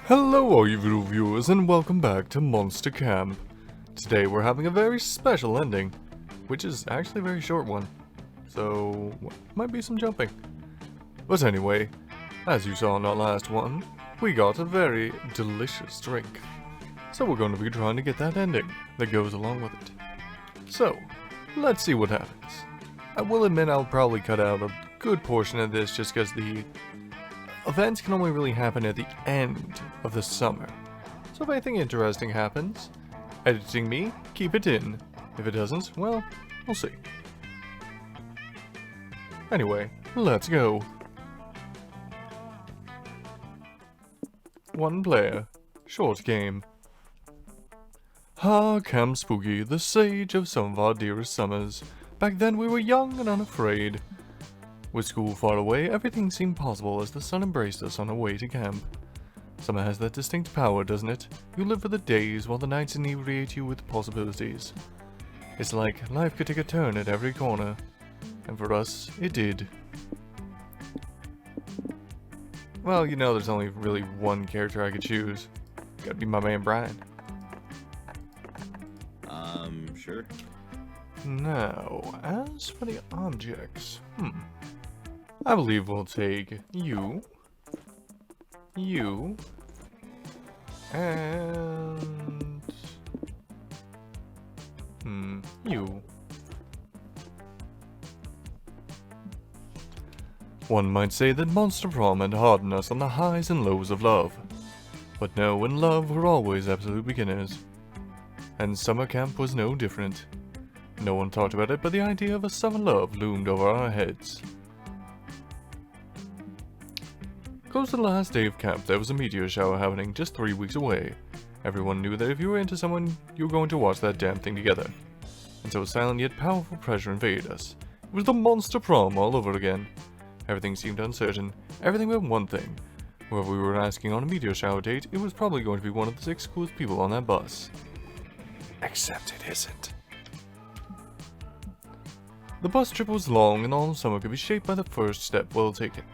Hello all you video viewers and welcome back to Monster Camp. Today we're having a very special ending, which is actually a very short one, so might be some jumping. But anyway, as you saw in our last one, we got a very delicious drink. So we're going to be trying to get that ending that goes along with it. So, let's see what happens. I will admit I'll probably cut out a good portion of this just because the events can only really happen at the end of the summer. So if anything interesting happens, editing me, keep it in. If it doesn't, well, we'll see. Anyway, let's go. One player. Short game. Ah, Camp Spooky, the sage of some of our dearest summers. Back then we were young and unafraid. With school far away, everything seemed possible as the sun embraced us on our way to camp. Summer has that distinct power, doesn't it? You live for the days while the nights inebriate you with possibilities. It's like life could take a turn at every corner. And for us, it did. Well, you know there's only really one character I could choose. Gotta be my man Brian. Sure. Now, as for the objects, I believe we'll take you, and you. One might say that Monster Prom had hardened us on the highs and lows of love. But no, in love we're always absolute beginners. And summer camp was no different. No one talked about it, but the idea of a summer love loomed over our heads. Close to the last day of camp, there was a meteor shower happening just 3 weeks away. Everyone knew that if you were into someone, you were going to watch that damn thing together. And so a silent yet powerful pressure invaded us. It was the Monster Prom all over again. Everything seemed uncertain. Everything but one thing. Whoever we were asking on a meteor shower date, it was probably going to be one of the 6 coolest people on that bus. Except it isn't. The bus trip was long and all of summer could be shaped by the first step well taken.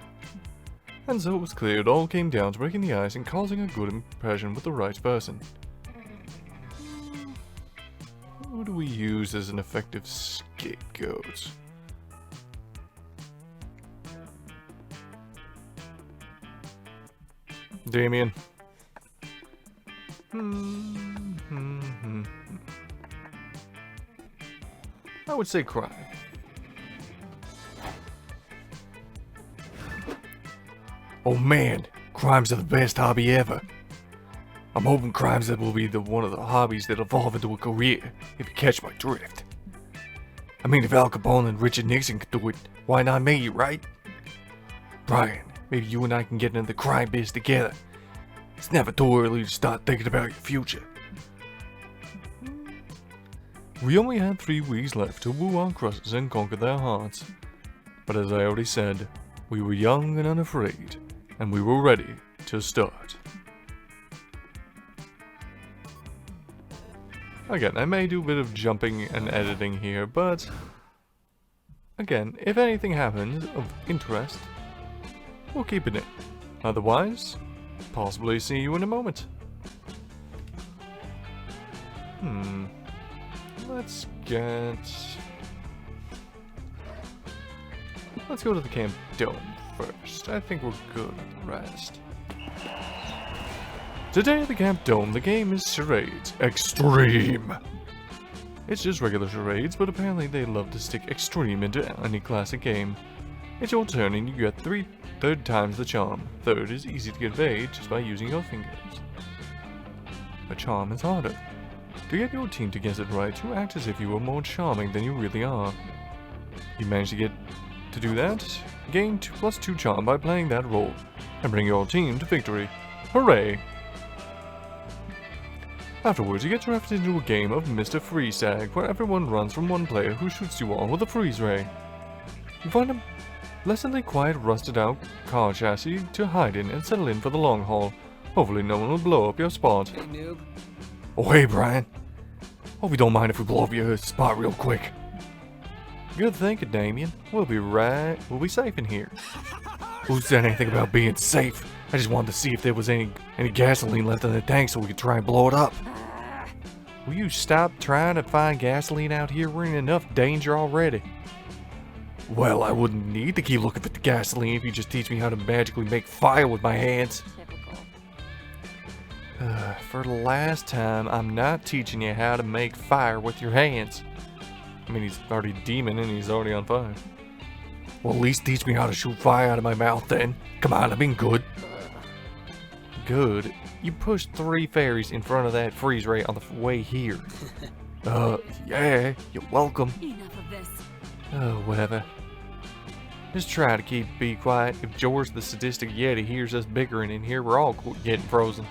And so it was clear it all came down to breaking the ice and causing a good impression with the right person. Who do we use as an effective scapegoat? Damien. I would say crime. Oh man, crimes are the best hobby ever. I'm hoping crimes that will be one of the hobbies that evolve into a career, if you catch my drift. I mean, if Al Capone and Richard Nixon could do it, why not me, right? Brian, maybe you and I can get into the crime biz together. It's never too early to start thinking about your future. We only had 3 weeks left to woo our crushes and conquer their hearts. But as I already said, we were young and unafraid, and we were ready to start. Again, I may do a bit of jumping and editing here, but again, if anything happens of interest, we'll keep it in. Otherwise, possibly see you in a moment. Let's go to the camp dome first. I think we're good at the rest. Today at the camp dome, the game is Charades Extreme. It's just regular charades, but apparently they love to stick extreme into any classic game. It's your turn and you get third times the charm. Third is easy to convey just by using your fingers. A charm is harder. To get your team to guess it right, you act as if you were more charming than you really are. You manage to do that, gain 2+2 charm by playing that role, and bring your team to victory. Hooray! Afterwards, you get drafted into a game of Mr. Freeze Tag, where everyone runs from one player who shoots you all with a freeze ray. You find a pleasantly quiet, rusted-out car chassis to hide in and settle in for the long haul. Hopefully no one will blow up your spot. Hey, noob. Oh hey, Brian. Hope you don't mind if we blow up your spot real quick. Good thinking, Damien. We'll be safe in here. Who said anything about being safe? I just wanted to see if there was any gasoline left in the tank so we could try and blow it up. Will you stop trying to find gasoline out here? We're in enough danger already. Well, I wouldn't need to keep looking for the gasoline if you just teach me how to magically make fire with my hands. For the last time, I'm not teaching you how to make fire with your hands. I mean, he's already a demon and he's already on fire. Well, at least teach me how to shoot fire out of my mouth then. Come on, I've been good. Good? You pushed 3 fairies in front of that freeze ray on the way here. Yeah, you're welcome. Enough of this. Oh, whatever. Just try to be quiet. If George the sadistic Yeti hears us bickering in here, we're all getting frozen.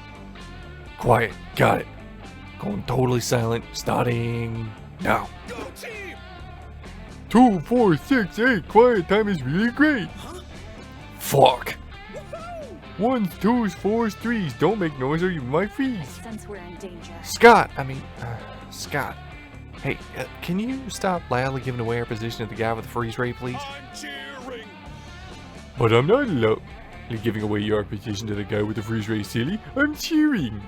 Quiet, got it. Going totally silent, starting now. Go team! 2, 4, 6, 8, quiet time is really great. Huh? Fuck. Woohoo! 1s, 2s, 4s, 3s, don't make noise or you might freeze. Since we're in danger. Scott, Scott. Hey, can you stop loudly giving away our position to the guy with the freeze ray, please? I'm cheering! But I'm not loudly giving away your position to the guy with the freeze ray, silly. I'm cheering.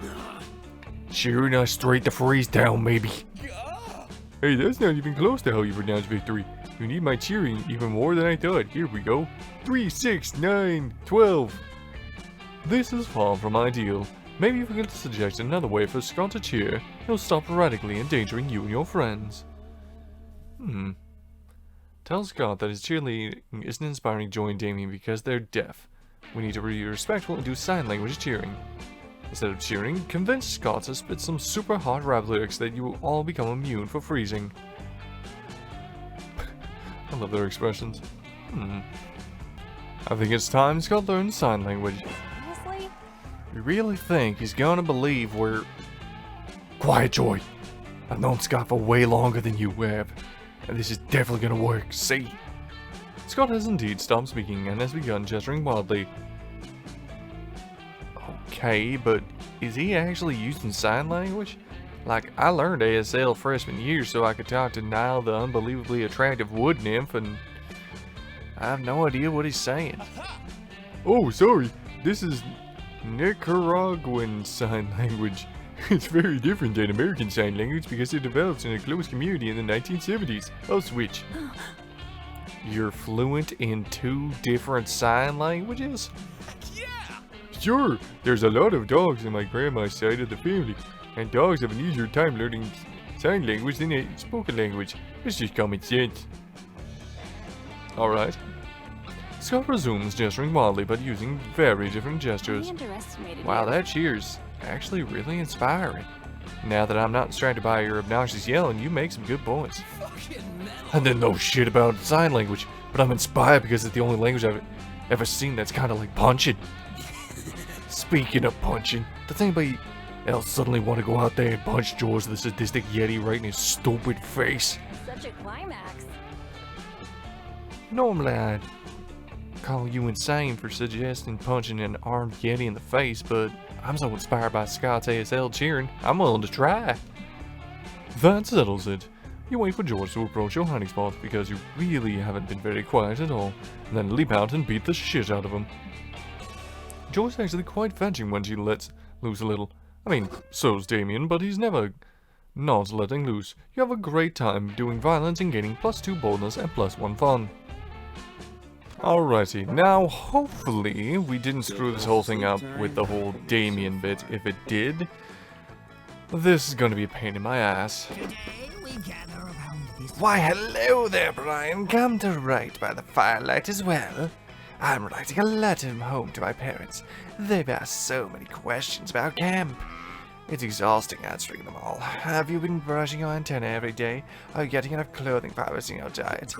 Cheering us straight to freeze down, maybe. Gah! Hey, that's not even close to how you pronounce victory. You need my cheering even more than I thought. Here we go. 3, 6, 9, 12. This is far from ideal. Maybe if we could suggest another way for Scott to cheer, he'll stop radically endangering you and your friends. Tell Scott that his cheerleading isn't inspiring Joy and Damien because they're deaf. We need to be respectful and do sign language cheering. Instead of cheering, convince Scott to spit some super hot rap lyrics that you will all become immune for freezing. I love their expressions. I think it's time Scott learns sign language. Seriously? You really think he's gonna believe we're... Quiet, Joy. I've known Scott for way longer than you have, and this is definitely gonna work, see? Scott has indeed stopped speaking and has begun gesturing wildly. Okay, but is he actually using sign language? Like, I learned ASL freshman year so I could talk to Nile the unbelievably attractive wood nymph, and I have no idea what he's saying. Oh, sorry, this is Nicaraguan sign language. It's very different than American Sign Language because it developed in a close community in the 1970s. I'll switch. You're fluent in 2 different sign languages? Yeah! Sure, there's a lot of dogs in my grandma's side of the family, and dogs have an easier time learning sign language than a spoken language. It's just common sense. Alright. Scott resumes gesturing wildly but using very different gestures. I underestimated Wow, you. that cheer's actually really inspiring. Now that I'm not distracted by your obnoxious yelling, you make some good points. Fucking metal! I didn't know shit about sign language, but I'm inspired because it's the only language I've ever seen that's kind of like punching. Speaking of punching, does anybody else suddenly want to go out there and punch George the sadistic Yeti right in his stupid face? Such a climax. Normally I'd call you insane for suggesting punching an armed Yeti in the face, but I'm so inspired by Scott's ASL cheering, I'm willing to try. That settles it. You wait for George to approach your hiding spot because you really haven't been very quiet at all, and then leap out and beat the shit out of him. George's actually quite fetching when she lets loose a little. I mean, so's Damien, but he's never not letting loose. You have a great time doing violence and gaining +2 boldness and +1 fun. Alrighty, now hopefully we didn't screw this whole thing up with the whole Damien bit. If it did, this is gonna be a pain in my ass. Why hello there, Brian. Come to write by the firelight as well. I'm writing a letter home to my parents. They've asked so many questions about camp. It's exhausting answering them all. Have you been brushing your antenna every day? Are you getting enough clothing fibers in your diet?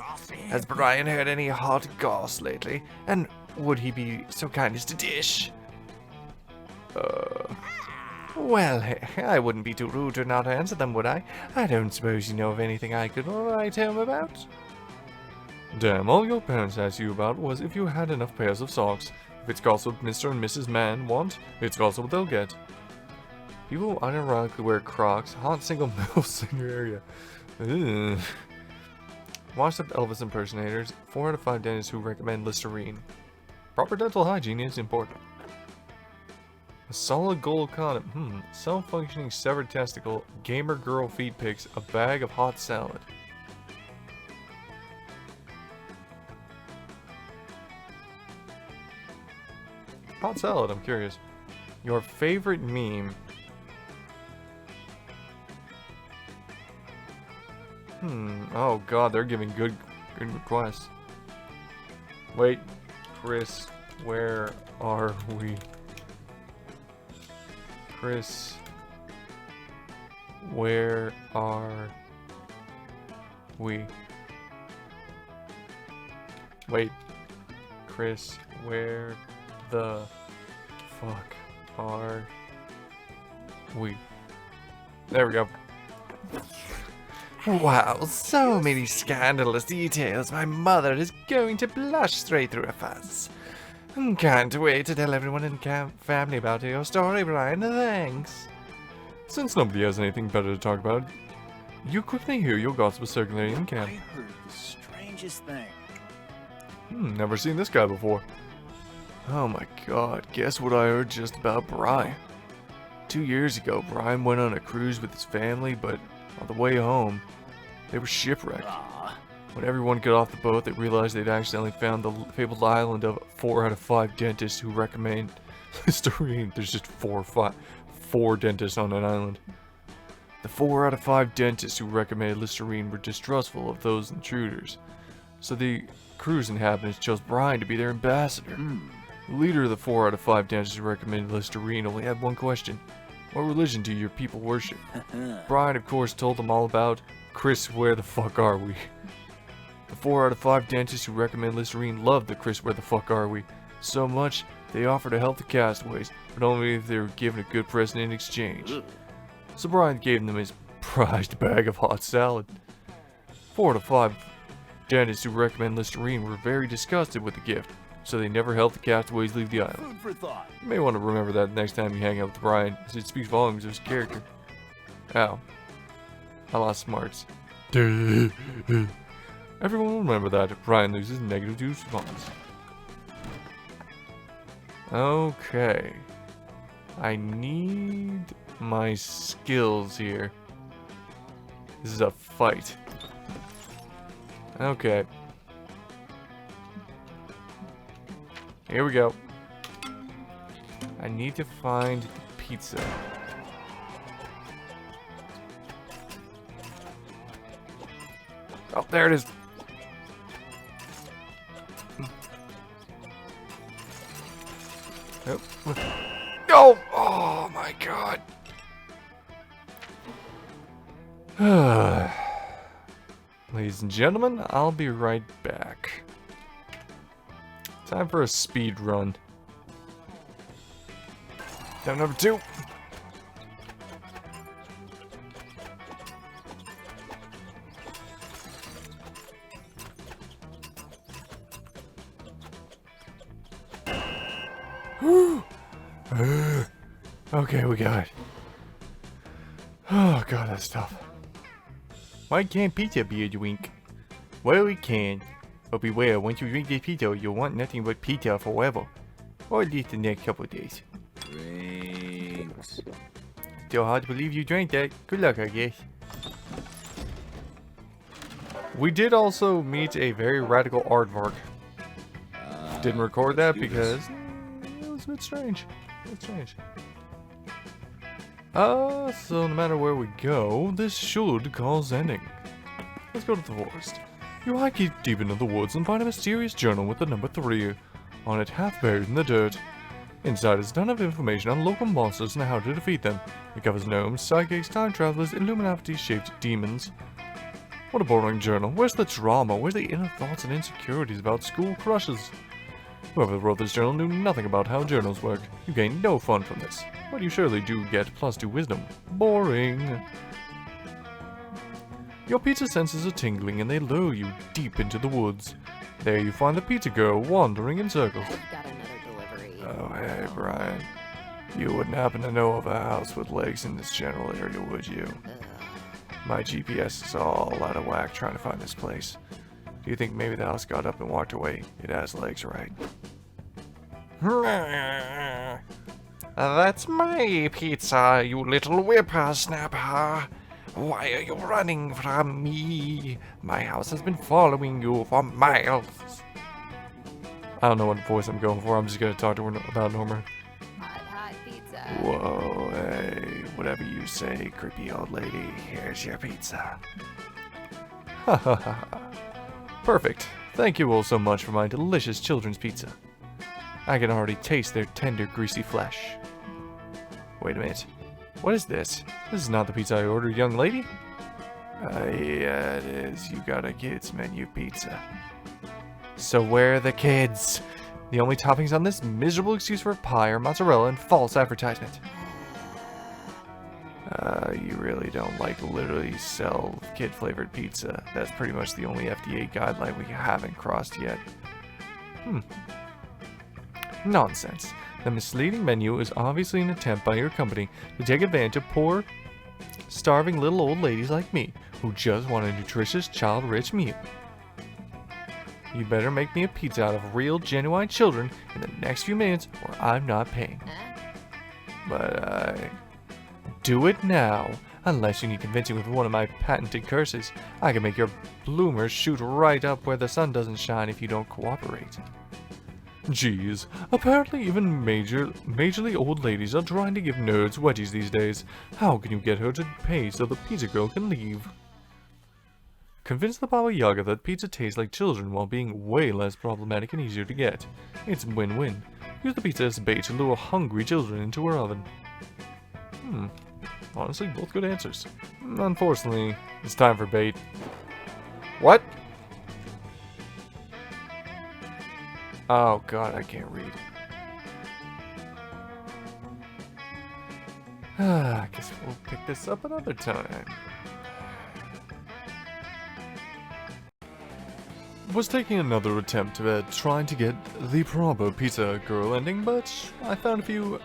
Has Brian heard any hot goss lately? And would he be so kind as to dish? Well, hey, I wouldn't be too rude to not answer them, would I? I don't suppose you know of anything I could write home about? Damn, all your parents asked you about was if you had enough pairs of socks. If it's gossip Mr. and Mrs. Mann want, it's gossip they'll get. People unironically wear Crocs, hot single milfs in your area. Ugh. Washed up Elvis impersonators, 4 out of 5 dentists who recommend Listerine. Proper dental hygiene is important. A solid gold condom. Self-functioning severed testicle. Gamer girl feet pics. A bag of hot salad. Hot salad, I'm curious. Your favorite meme. Oh god, they're giving good requests. Wait, Chris, where are we? Chris, where are we? Wait, Chris, where the fuck are we? There we go. Wow, so many scandalous details. My mother is going to blush straight through her fuzz. Can't wait to tell everyone in the family about your story, Brian. Thanks. Since nobody has anything better to talk about, you quickly hear your gossip circulating in camp. I heard the strangest thing. Never seen this guy before. Oh my god, guess what I heard just about Brian? 2 years ago, Brian went on a cruise with his family, but on the way home, they were shipwrecked. When everyone got off the boat, they realized they'd accidentally found the fabled island of 4 out of 5 dentists who recommend Listerine. There's just 4 dentists on an island. The 4 out of 5 dentists who recommended Listerine were distrustful of those intruders. So the cruise inhabitants chose Brian to be their ambassador. The leader of the 4 out of 5 dentists who recommended Listerine only had one question. What religion do your people worship? Brian, of course, told them all about Chris, where the fuck are we? The 4 out of 5 dentists who recommend Listerine loved the Chris, where the fuck are we? So much, they offered to help the castaways, but only if they were given a good present in exchange. So Brian gave them his prized bag of hot salad. 4 out of 5 dentists who recommend Listerine were very disgusted with the gift, so they never helped the castaways leave the island. Food for thought. You may want to remember that next time you hang out with Brian, as it speaks volumes of his character. Ow. I lost smarts. Everyone will remember that if Brian loses negative to response. Okay. I need my skills here. This is a fight. Okay. Here we go. I need to find pizza. Oh, there it is. No! Oh my god. Ladies and gentlemen, I'll be right back. Time for a speed run. Down number 2. Okay, we got it. Oh god, that's tough. Why can't pizza be a drink? Well, it can. But beware, once you drink this pizza, you'll want nothing but pizza forever. Or at least the next couple of days. Drinks. Still hard to believe you drank that. Good luck, I guess. We did also meet a very radical aardvark. Didn't record that because it was a bit strange. So no matter where we go, this should cause ending. Let's go to the forest. You hike deep into the woods and find a mysterious journal with the number 3 on it, half buried in the dirt. Inside is a ton of information on local monsters and how to defeat them. It covers gnomes, psychics, time travelers, Illuminati-shaped demons. What a boring journal. Where's the drama? Where's the inner thoughts and insecurities about school crushes? Whoever wrote this journal knew nothing about how journals work. You gain no fun from this. But you surely do get +2 wisdom. Boring. Your pizza senses are tingling and they lure you deep into the woods. There you find the pizza girl wandering in circles. I've got another delivery. Oh, hey, Brian. You wouldn't happen to know of a house with legs in this general area, would you? My GPS is all out of whack trying to find this place. Do you think maybe the house got up and walked away? It has legs, right? That's my pizza, you little whippersnapper. Why are you running from me? My house has been following you for miles. I don't know what voice I'm going for. I'm just gonna talk to her about Norma. Hot pizza. Whoa, hey, whatever you say, creepy old lady. Here's your pizza. Ha ha ha. Perfect. Thank you all so much for my delicious children's pizza. I can already taste their tender, greasy flesh. Wait a minute. What is this? This is not the pizza I ordered, young lady. Yeah, it is. You got a kids menu pizza. So where are the kids? The only toppings on this miserable excuse for pie are mozzarella and false advertisement. You really don't literally sell kid-flavored pizza. That's pretty much the only FDA guideline we haven't crossed yet. Nonsense. The misleading menu is obviously an attempt by your company to take advantage of poor, starving little old ladies like me who just want a nutritious, child-rich meal. You better make me a pizza out of real, genuine children in the next few minutes or I'm not paying. But, do it now. Unless you need convincing with one of my patented curses. I can make your bloomers shoot right up where the sun doesn't shine if you don't cooperate. Geez, apparently even majorly old ladies are trying to give nerds wedgies these days. How can you get her to pay so the pizza girl can leave? Convince the Baba Yaga that pizza tastes like children while being way less problematic and easier to get. It's win-win. Use the pizza as bait to lure hungry children into her oven. Honestly, both good answers. Unfortunately, it's time for bait. What? Oh god, I can't read. I guess we'll pick this up another time. Was taking another attempt at trying to get the proper pizza girl ending, but I found a few,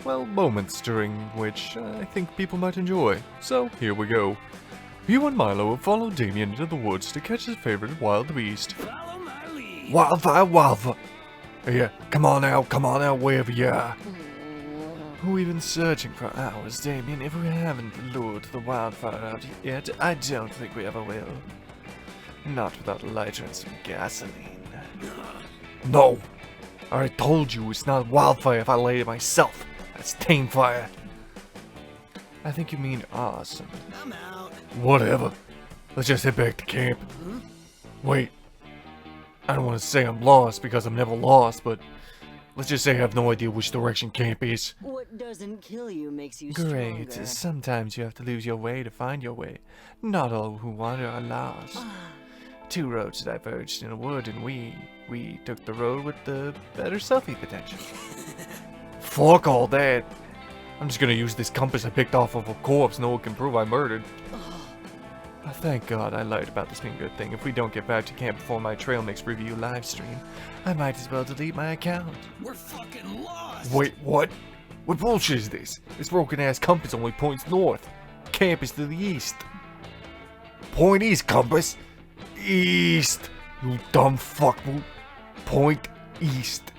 well, moments during which I think people might enjoy. So, here we go. You and Milo have followed Damien into the woods to catch his favorite wild beast. Follow my lead. Wildfire! Yeah, come on out, wherever you are. We've been searching for hours, Damien. If we haven't lured the wildfire out yet, I don't think we ever will. Not without a lighter and some gasoline. No! I already told you it's not wildfire if I light it myself. That's tame fire. I think you mean awesome. I'm out. Whatever. Let's just head back to camp. Wait. I don't want to say I'm lost because I'm never lost, but let's just say I have no idea which direction camp is. What doesn't kill you makes you Great. stronger. Sometimes you have to lose your way to find your way. Not all who wander are lost. Two roads diverged in a wood, and we took the road with the better selfie potential. Fuck all that. I'm just gonna use this compass I picked off of a corpse no one can prove I murdered. Thank God I lied about this being a good thing. If we don't get back to camp before my trail mix review live stream, I might as well delete my account. We're fucking lost. Wait, what? What bullshit is this? This broken ass compass only points north. Camp is to the east. Point east, compass. East. You dumb fuck. Point east.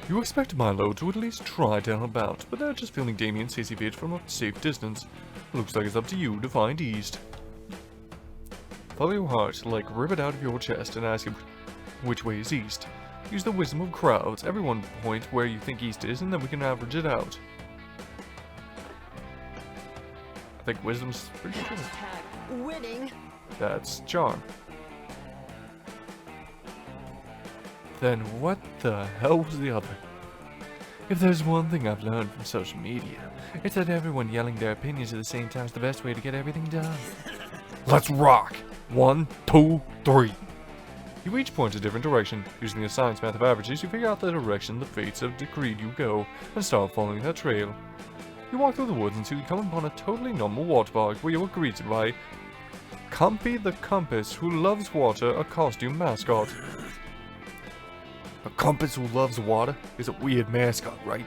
You expect Milo to at least try to help out, but they're just feeling Damien's hissy fit from a safe distance. Looks like it's up to you to find east. Follow your heart, rip it out of your chest and ask him which way is east. Use the wisdom of crowds. Everyone point where you think east is, and then we can average it out. I think wisdom's pretty good. Hashtag winning. That's charm. Then what the hell was the other? If there's one thing I've learned from social media, it's that everyone yelling their opinions at the same time is the best way to get everything done. Let's rock! 1, 2, 3. You each point a different direction. Using the science math of averages, you figure out the direction the fates have decreed you go, and start following that trail. You walk through the woods until you come upon a totally normal water park where you are greeted by Compy the Compass, who loves water, a costume mascot. A compass who loves water is a weird mascot, right?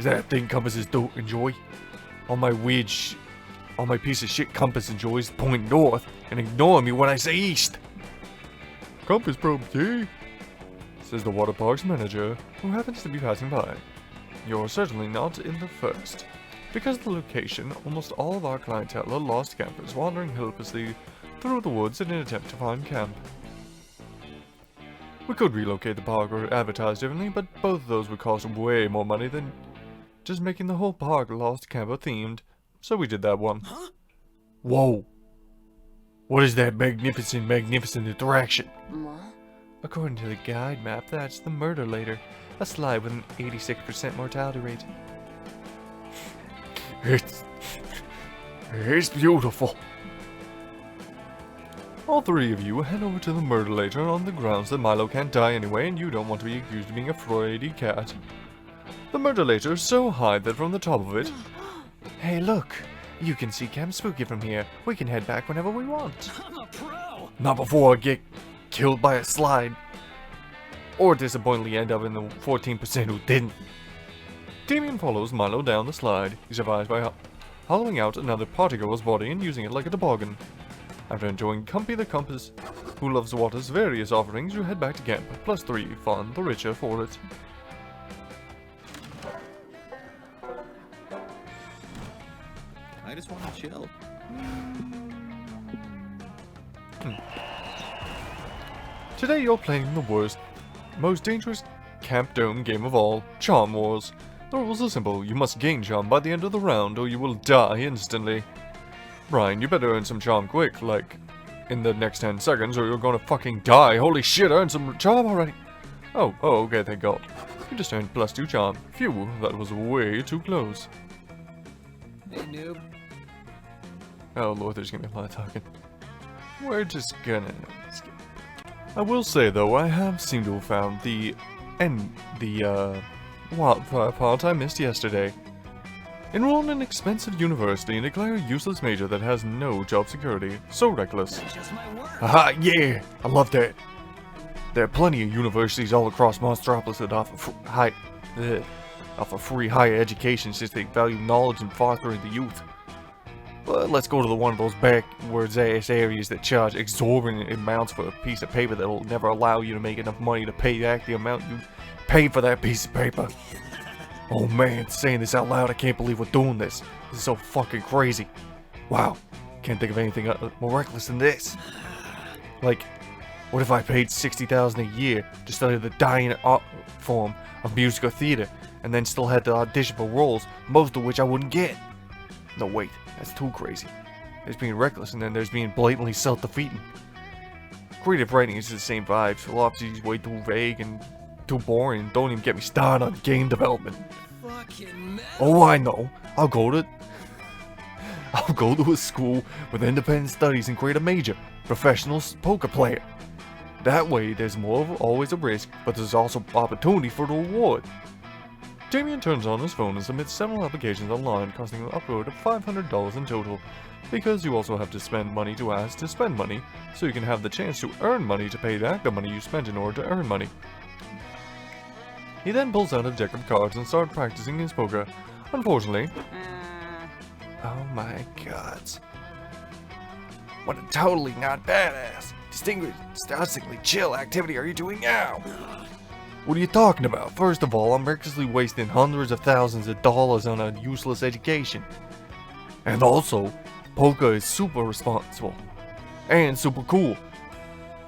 Is that a thing compasses don't enjoy? All my piece of shit compass enjoys point north and ignore me when I say east. Compass probe, yeah. is the water park's manager, who happens to be passing by. You're certainly not in the first. Because of the location, almost all of our clientele are lost campers wandering helplessly through the woods in an attempt to find camp. We could relocate the park or advertise differently, but both of those would cost way more money than just making the whole park lost camper themed, so we did that one. Huh? Whoa! What is that magnificent attraction? What? According to the guide map, that's the Murder Later, a slide with an 86% mortality rate. It's beautiful. All three of you head over to the Murder Later on the grounds that Milo can't die anyway and you don't want to be accused of being a fraidy cat. The Murder Later is so high that from the top of it... Hey look! You can see Camp Spooky from here. We can head back whenever we want. I'm a pro. Not before I get killed by a slide. Or disappointingly end up in the 14% who didn't. Damien follows Milo down the slide. He survives by hollowing out another party girl's body and using it like a toboggan. After enjoying Cumpy the Compass, who loves the water's various offerings, you head back to camp. +3 fun, the richer for it. I just want to chill. Today you're playing the worst, most dangerous Camp Dome game of all, Charm Wars. The rules are simple, you must gain charm by the end of the round or you will die instantly. Brian, you better earn some charm quick, like, in the next 10 seconds or you're gonna fucking die. Holy shit, earn some charm already. Oh, okay, thank God. You just earned +2 charm. Phew, that was way too close. Hey, noob. Oh lord, there's gonna be a lot of talking. We're just gonna skip. I will say though, I have seemed to have found the wildfire part I missed yesterday. Enroll in an expensive university and declare a useless major that has no job security. So reckless. That's just my work. Haha, yeah! I love that. There are plenty of universities all across Monstropolis that offer free higher education since they value knowledge and fostering the youth. But let's go to one of those backwards ass areas that charge exorbitant amounts for a piece of paper that will never allow you to make enough money to pay back the amount you paid for that piece of paper. Oh man, saying this out loud, I can't believe we're doing this. This is so fucking crazy. Wow, can't think of anything more reckless than this. Like, what if I paid $60,000 a year to study the dying art form of musical theater, and then still had to audition for roles, most of which I wouldn't get? No, wait, that's too crazy. There's being reckless, and then there's being blatantly self-defeating. Creative writing is the same vibe. Philosophy is way too vague and too boring. Don't even get me started on game development. Fucking metal. Oh, I know. I'll go to a school with independent studies and create a major, professional poker player. That way, there's always a risk, but there's also opportunity for the reward. Damien turns on his phone and submits several applications online, costing an upload of $500 in total, because you also have to spend money to ask to spend money, so you can have the chance to earn money to pay back the money you spent in order to earn money. He then pulls out a deck of cards and starts practicing his poker. Unfortunately... Oh my god. What a totally not badass, disgustingly chill activity are you doing now? What are you talking about? First of all, I'm recklessly wasting hundreds of thousands of dollars on a useless education. And also, poker is super responsible. And super cool.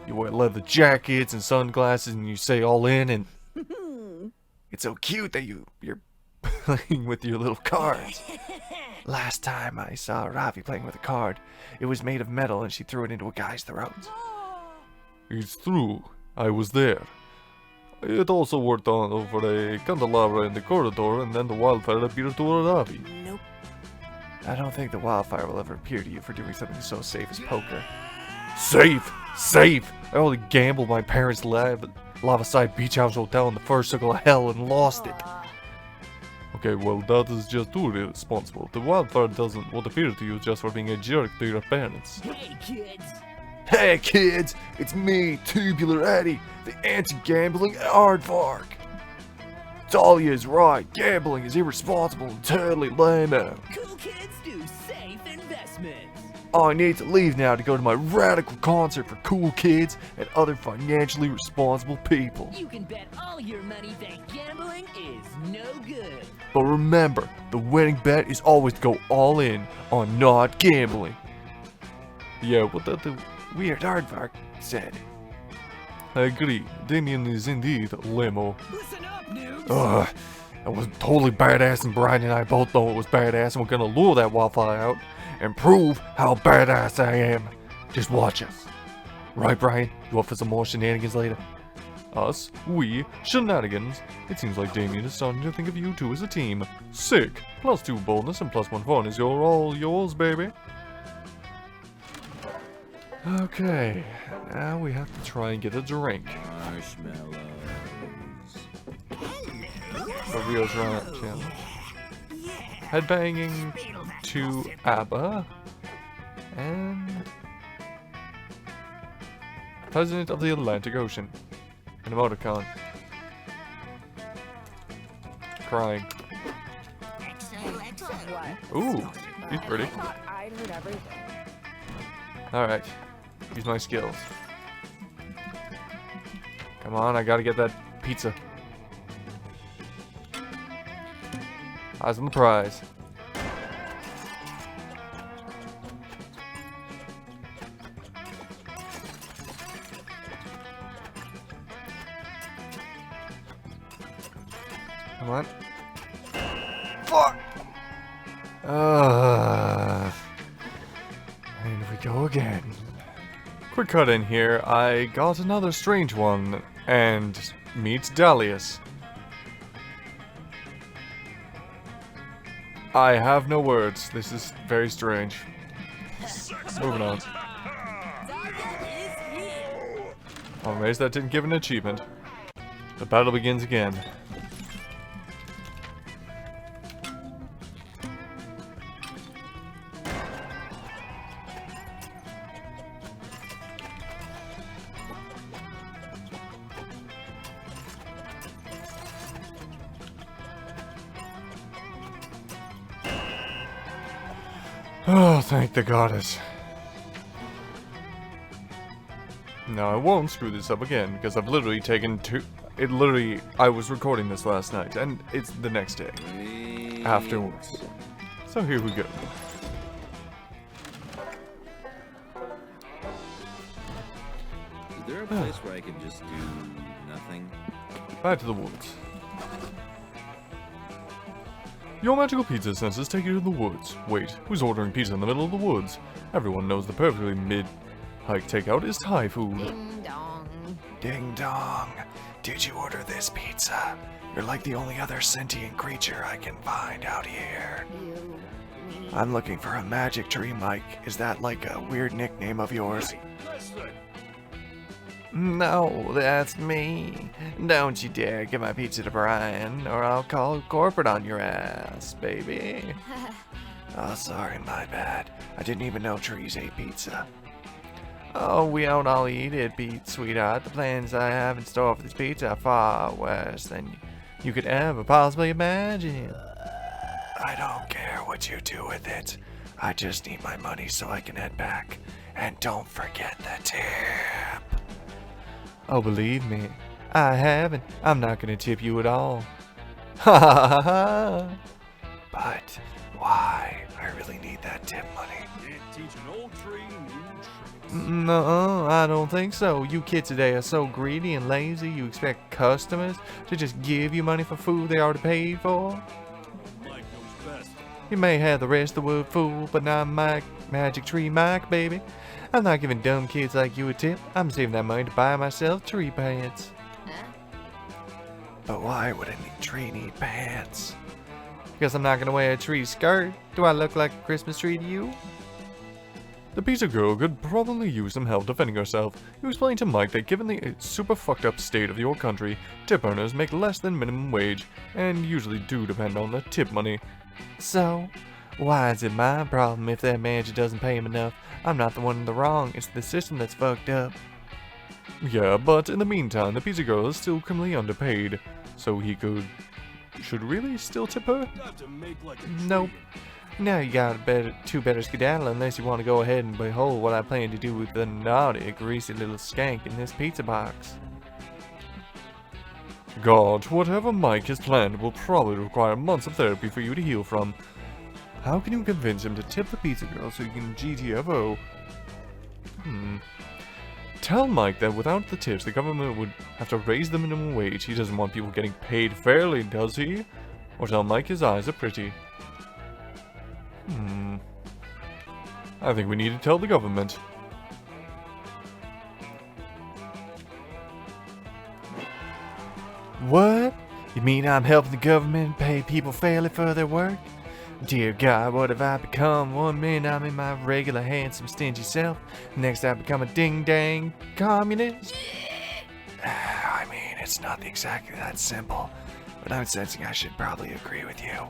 You wear leather jackets and sunglasses and you say all in and... It's so cute that you're playing with your little cards. Last time I saw Ravi playing with a card, it was made of metal and she threw it into a guy's throat. It's true. I was there. It also worked on over a candelabra in the corridor and then the wildfire appeared to Ravi. Nope. I don't think the wildfire will ever appear to you for doing something so safe as poker. Safe! Safe! I only gambled my parents' Lavaside Beach House Hotel in the first circle of hell and lost it. Okay, well that is just too irresponsible. The wildfire won't appear to you just for being a jerk to your parents. Hey, kids. Hey kids, it's me, Tubular Eddie, the anti-gambling aardvark. Talia is right, gambling is irresponsible and totally lame. Cool kids do safe investments. I need to leave now to go to my radical concert for cool kids and other financially responsible people. You can bet all your money that gambling is no good. But remember, the winning bet is always to go all in on not gambling. Yeah, what the weird aardvark said. I agree, Damien is indeed limo. Listen up, noobs. Ugh, that was totally badass, and Brian and I both know it was badass, and we're gonna lure that wildfire out and prove how badass I am. Just watch us. Right, Brian? You up for some more shenanigans later? Us? We? Shenanigans? It seems like Damien is starting to think of you two as a team. Sick! +2 boldness and +1 fun is all yours, baby. Okay, now we have to try and get a drink. Marshmallows. The real channel. Headbanging to ABBA. And President of the Atlantic Ocean. An emoticon. Crying. Ooh, he's pretty. I'd heard everything. Alright. Use my skills. Come on, I gotta get that pizza. Eyes on the prize. Come on. Fuck! And we go again. Quick cut in here, I got another strange one, and meet Dalius. I have no words, this is very strange. Moving on. I'm amazed that didn't give an achievement. The battle begins again. Oh, thank the goddess. Now, I won't screw this up again, because I've literally taken I was recording this last night, and it's the next day. Afterwards. So here we go. Is there a place where I can just do nothing? Back to the woods. Your magical pizza senses take you to the woods. Wait, who's ordering pizza in the middle of the woods? Everyone knows the perfectly mid-hike takeout is Thai food. Ding dong. Ding dong. Did you order this pizza? You're like the only other sentient creature I can find out here. You, me. I'm looking for a magic tree, Mike. Is that like a weird nickname of yours? No, that's me. Don't you dare give my pizza to Brian, or I'll call corporate on your ass, baby. Oh, sorry, my bad. I didn't even know trees ate pizza. Oh, we don't all eat it, Pete, sweetheart. The plans I have in store for this pizza are far worse than you could ever possibly imagine. I don't care what you do with it. I just need my money so I can head back. And don't forget the tip. Oh, believe me, I haven't. I'm not gonna tip you at all. Ha ha ha ha! But why? I really need that tip money. No, I don't think so. You kids today are so greedy and lazy, you expect customers to just give you money for food they already paid for? You may have the rest of the word fool, but not my magic tree Mike, baby. I'm not giving dumb kids like you a tip. I'm saving that money to buy myself tree pants. But why would a tree need pants? Because I'm not gonna wear a tree skirt. Do I look like a Christmas tree to you? The pizza girl could probably use some help defending herself. You explained to Mike that given the super fucked up state of your country, tip earners make less than minimum wage, and usually do depend on the tip money. So, why is it my problem if that manager doesn't pay him enough? I'm not the one in the wrong, it's the system that's fucked up. Yeah, but in the meantime, the pizza girl is still criminally underpaid, so he should really still tip her? Nope. Now you got two better skedaddle unless you want to go ahead and behold what I plan to do with the naughty, greasy little skank in this pizza box. God, whatever Mike has planned will probably require months of therapy for you to heal from. How can you convince him to tip the pizza girl so you can GTFO? Tell Mike that without the tips, the government would have to raise the minimum wage. He doesn't want people getting paid fairly, does he? Or tell Mike his eyes are pretty. I think we need to tell the government. What? You mean I'm helping the government pay people fairly for their work? Dear God, what have I become? One minute I'm in my regular, handsome, stingy self. Next I become a ding-dang communist? I mean, it's not exactly that simple. But I'm sensing I should probably agree with you.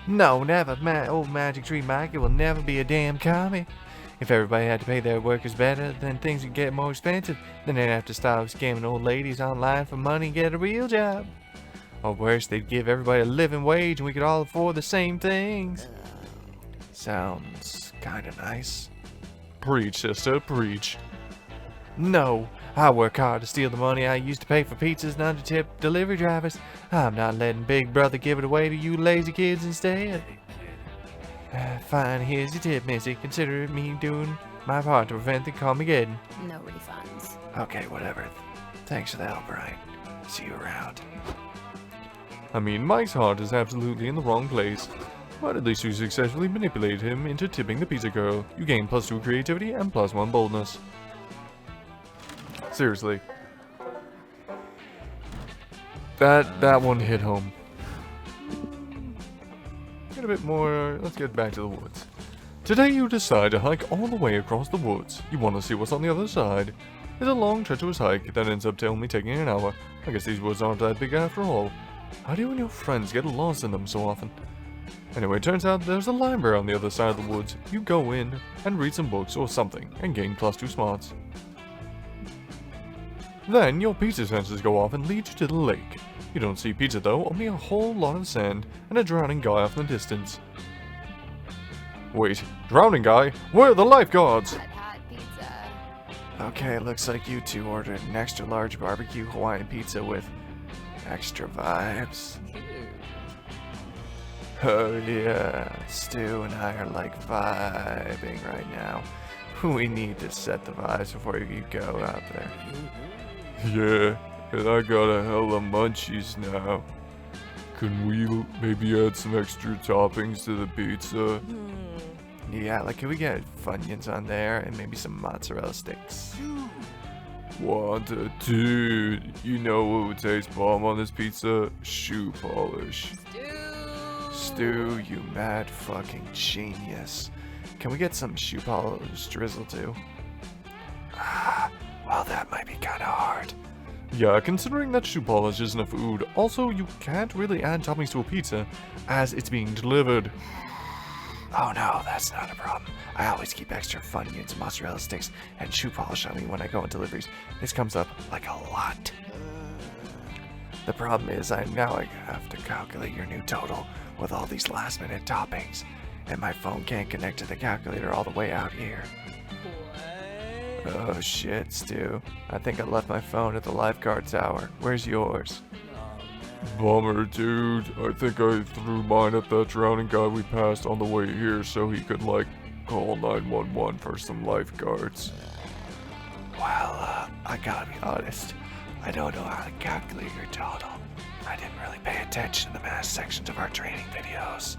No, never. Old Magic Tree Mikey will never be a damn commie. If everybody had to pay their workers better, then things would get more expensive. Then they'd have to stop scamming old ladies online for money and get a real job. Or worse, they'd give everybody a living wage and we could all afford the same things. Sounds kinda nice. Preach, sister, preach. No, I work hard to steal the money I used to pay for pizzas and undertip delivery drivers. I'm not letting Big Brother give it away to you lazy kids instead. Fine, here's your tip, Missy. Consider me doing my part to prevent the Carmageddon. No refunds. Okay, whatever. Thanks for the help, Brian. See you around. I mean, Mike's heart is absolutely in the wrong place. But at least you successfully manipulated him into tipping the pizza girl. You gain +2 creativity and +1 boldness. Seriously. That one hit home. Get a bit more, let's get back to the woods. Today you decide to hike all the way across the woods. You want to see what's on the other side. It's a long, treacherous hike that ends up only taking an hour. I guess these woods aren't that big after all. How do you and your friends get lost in them so often? Anyway, it turns out there's a library on the other side of the woods. You go in and read some books or something and gain +2 smarts. Then your pizza senses go off and lead you to the lake. You don't see pizza though, only a whole lot of sand and a drowning guy off in the distance. Wait, drowning guy? Where are the lifeguards? Hot pizza. Okay, looks like you two ordered an extra large barbecue Hawaiian pizza with extra vibes. Oh yeah, Stu and I are like vibing right now. We need to set the vibes before you go out there. Yeah, and I got a hella munchies now. Can we maybe add some extra toppings to the pizza? Yeah, like can we get Funyuns on there and maybe some mozzarella sticks? Dude, you know what would taste bomb on this pizza? Shoe polish. Stu, you mad fucking genius. Can we get some shoe polish drizzle too? Well, that might be kinda hard. Yeah, considering that shoe polish isn't a food, also you can't really add toppings to a pizza as it's being delivered. Oh no, that's not a problem. I always keep extra Funyuns, mozzarella sticks, and shoe polish on me when I go on deliveries. This comes up like a lot. The problem is now I have to calculate your new total with all these last minute toppings, and my phone can't connect to the calculator all the way out here. Oh shit, Stu. I think I left my phone at the lifeguard tower. Where's yours? Bummer, dude. I think I threw mine at that drowning guy we passed on the way here so he could, like, call 911 for some lifeguards. Well, I gotta be honest. I don't know how to calculate your total. I didn't really pay attention to the math sections of our training videos,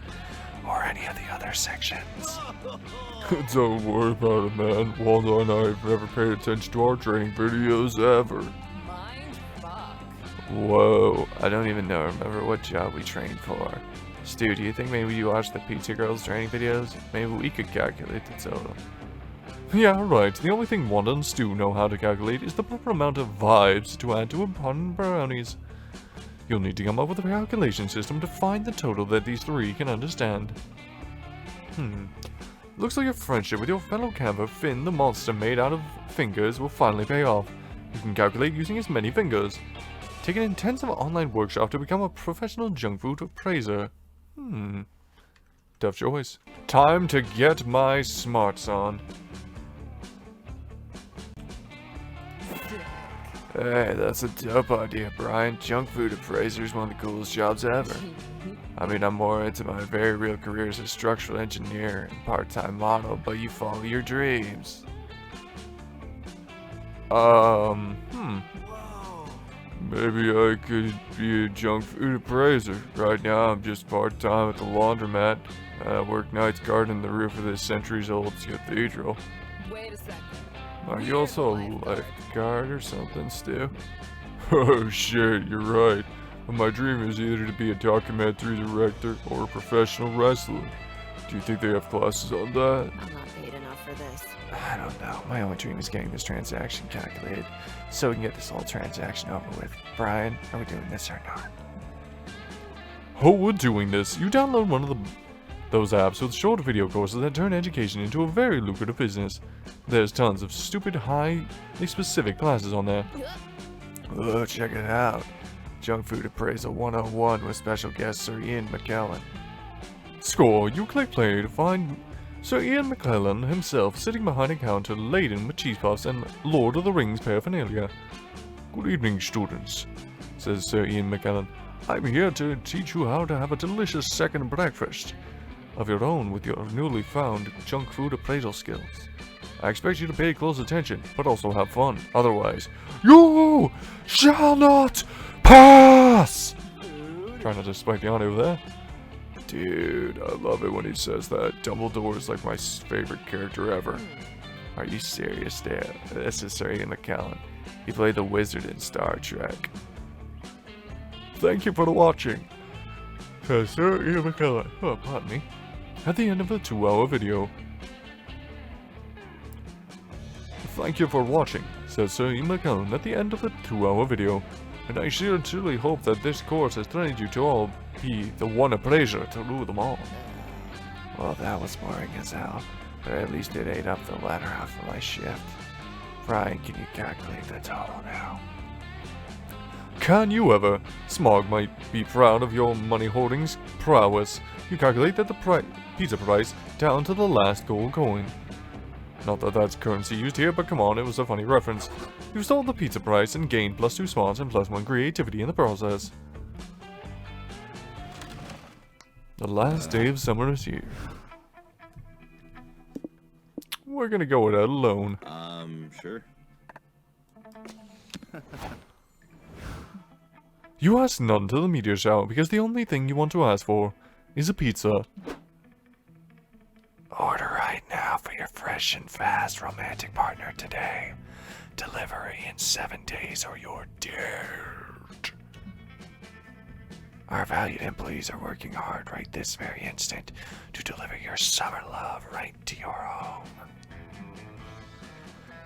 or any of the other sections. Don't worry about it, man. Waldo and I have never paid attention to our training videos ever. Mind fuck. Whoa, I don't even remember what job we trained for. Stu, do you think maybe you watched the Pizza Girls training videos? Maybe we could calculate the total. Yeah, right. The only thing Wanda and Stu know how to calculate is the proper amount of vibes to add to a pun brownies. You'll need to come up with a calculation system to find the total that these three can understand. Looks like your friendship with your fellow camper Finn the monster made out of fingers will finally pay off. You can calculate using as many fingers. Take an intensive online workshop to become a professional junk food appraiser. Tough choice. Time to get my smarts on. Hey, that's a dope idea, Brian. Junk food appraiser is one of the coolest jobs ever. I mean, I'm more into my very real career as a structural engineer and part-time model, but you follow your dreams. Maybe I could be a junk food appraiser. Right now, I'm just part-time at the laundromat. I work nights guarding the roof of this centuries-old cathedral. Wait a second. Are you also a lifeguard or something, Stu? Oh shit, you're right. But my dream is either to be a documentary director or a professional wrestler. Do you think they have classes on that? I'm not paid enough for this. I don't know. My only dream is getting this transaction calculated so we can get this whole transaction over with. Brian, are we doing this or not? Oh, we're doing this. You download one of those apps with short video courses that turn education into a very lucrative business. There's tons of stupid, highly specific classes on there. Oh, check it out. Junk Food Appraisal 101 with special guest Sir Ian McKellen. Score, you click play to find Sir Ian McKellen himself sitting behind a counter laden with cheese puffs and Lord of the Rings paraphernalia. Good evening, students, says Sir Ian McKellen. I'm here to teach you how to have a delicious second breakfast of your own with your newly found junk food appraisal skills. I expect you to pay close attention, but also have fun. Otherwise, you shall not pass! Trying not to spike the audio there. Dude, I love it when he says that. Dumbledore is like my favorite character ever. Are you serious, Dad? This is Sir Ian McKellen. He played the wizard in Star Trek. Thank you for watching. Says Sir Ian McKellen. Oh, pardon me. At the end of the 2-hour video. Thank you for watching, says Sir Ian McKellen at the end of the 2-hour video. And I sincerely hope that this course has trained you to all be the one appraiser to rule them all. Well, that was boring as hell, but at least it ate up the latter half of my shift. Brian, can you calculate the total now? Can you ever? Smog might be proud of your money holdings prowess. You calculate that the pizza price down to the last gold coin. Not that that's currency used here, but come on, it was a funny reference. You sold the pizza price and gained +2 smarts and +1 creativity in the process. The last day of summer is here. We're gonna go with that alone. Sure. You ask none to the meteor shower because the only thing you want to ask for is a pizza. Order right now for your fresh and fast romantic partner today. Delivery in 7 days or you're dead. Our valued employees are working hard right this very instant to deliver your summer love right to your home.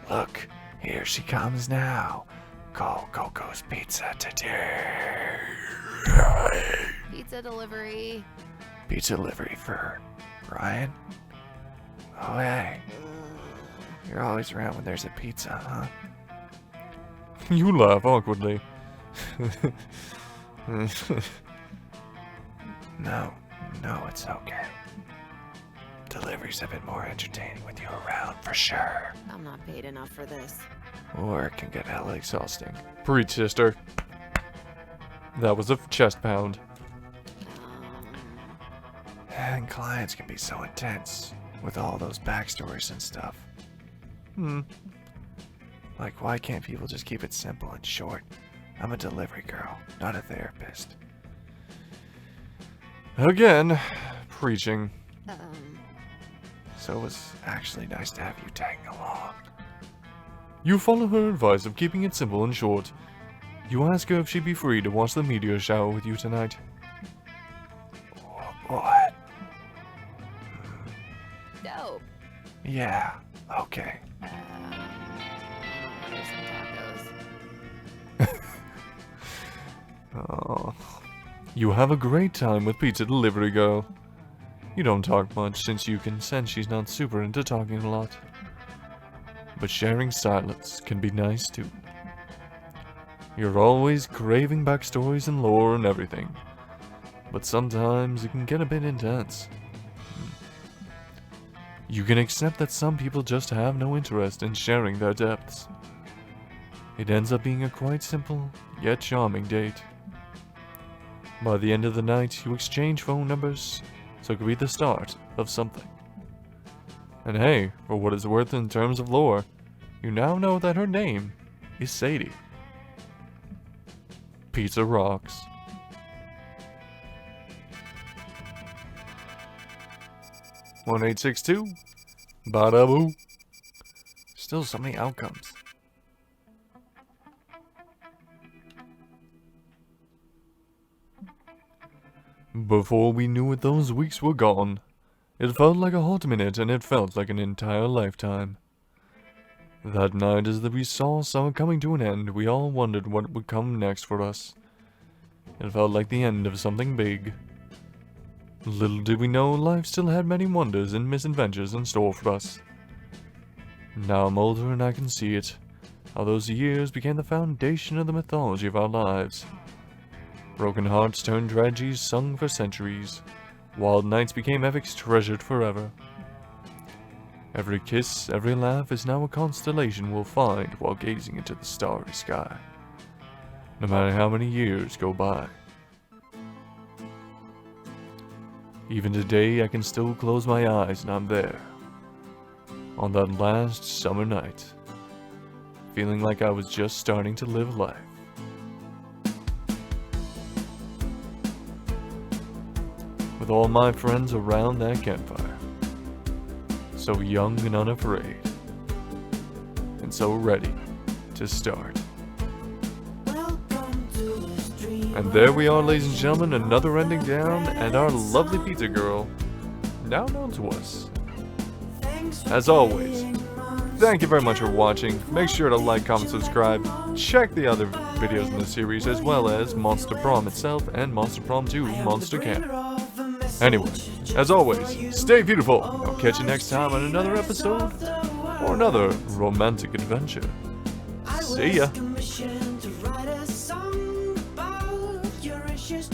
Look, here she comes now. Call Coco's Pizza today. Pizza delivery. Pizza delivery for Brian? Oh, hey. You're always around when there's a pizza, huh? You laugh awkwardly. No, it's okay. Deliveries have been more entertaining with you around, for sure. I'm not paid enough for this. Or it can get hella exhausting. Preach, sister. That was a chest pound. And clients can be so intense with all those backstories and stuff. Like, why can't people just keep it simple and short? I'm a delivery girl, not a therapist. Again, preaching. So it was actually nice to have you tagging along. You follow her advice of keeping it simple and short. You ask her if she'd be free to watch the meteor shower with you tonight. What? Dope. Yeah, okay. Order some tacos. Oh. You have a great time with Pizza Delivery Girl. You don't talk much since you can sense she's not super into talking a lot. But sharing silence can be nice too. You're always craving backstories and lore and everything. But sometimes it can get a bit intense. You can accept that some people just have no interest in sharing their depths. It ends up being a quite simple, yet charming date. By the end of the night, you exchange phone numbers, so it could be the start of something. And hey, for what it's worth in terms of lore, you now know that her name is Sadie. Pizza rocks. One 862. Bada boo. Still so many outcomes. Before we knew it, those weeks were gone. It felt like a hot minute, and it felt like an entire lifetime. That night, as we saw summer coming to an end, we all wondered what would come next for us. It felt like the end of something big. Little did we know, life still had many wonders and misadventures in store for us. Now I'm older and I can see it, how those years became the foundation of the mythology of our lives. Broken hearts turned tragedies sung for centuries. Wild nights became epics treasured forever. Every kiss, every laugh is now a constellation we'll find while gazing into the starry sky. No matter how many years go by. Even today, I can still close my eyes and I'm there. On that last summer night. Feeling like I was just starting to live life. With all my friends around that campfire. So young and unafraid. And so ready to start. And there we are, ladies and gentlemen, another ending down, and our lovely pizza girl, now known to us. As always, thank you very much for watching. Make sure to like, comment, subscribe. Check the other videos in the series, as well as Monster Prom itself and Monster Prom 2 Monster Camp. Anyway, as always, stay beautiful. I'll catch you next time on another episode or another romantic adventure. See ya. To write a song about your issues.